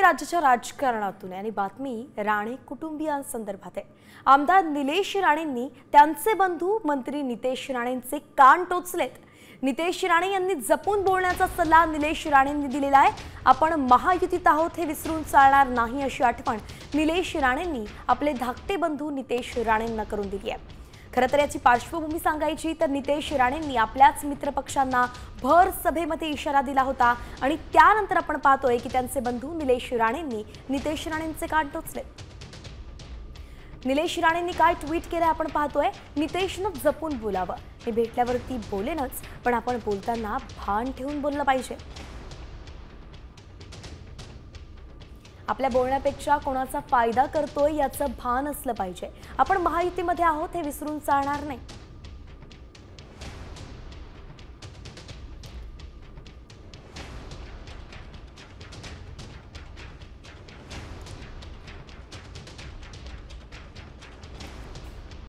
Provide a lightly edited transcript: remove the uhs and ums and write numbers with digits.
बातमी राज्याच्या राजकारणातून आणि बातमी राणे कुटुंबियांसंदर्भात आहे। आमदार निलेश राणेंनी त्यांचे बंधू मंत्री नितेश राणेंचे कान टोचलेत। नितेश राणे यांनी जपून बोलण्याचा सल्ला निलेश राणेंनी दिलेला आहे। आपण महायुतीत आहोत हे विसरून चालणार नाही अशी आठवण निलेश राणेंनी आपले धाकटे बंधू नितेश राणेंना करून दिली आहे। खरं तर याची पार्श्वभूमी सांगायची तर नितेश राणेंनी आपल्याच मित्रपक्षांना भर सभेमध्ये इशारा दिला होता आणि त्यानंतर आपण पाहतोय की त्यांचे बंधू निलेश राणेंनी नितेश राणेंचे कान टोचले। निलेश राणेंनी काय ट्विट केलं आपण पाहतोय। नितेशनं जपून बोलावं, हे भेटल्यावरती बोलेनच, पण आपण बोलताना भान ठेवून बोललं पाहिजे। आपल्या बोलण्यापेक्षा कोणाचा फायदा करतोय याचं भान असलं पाहिजे। आपण महायुतीमध्ये आहोत हे विसरून चालणार नाही।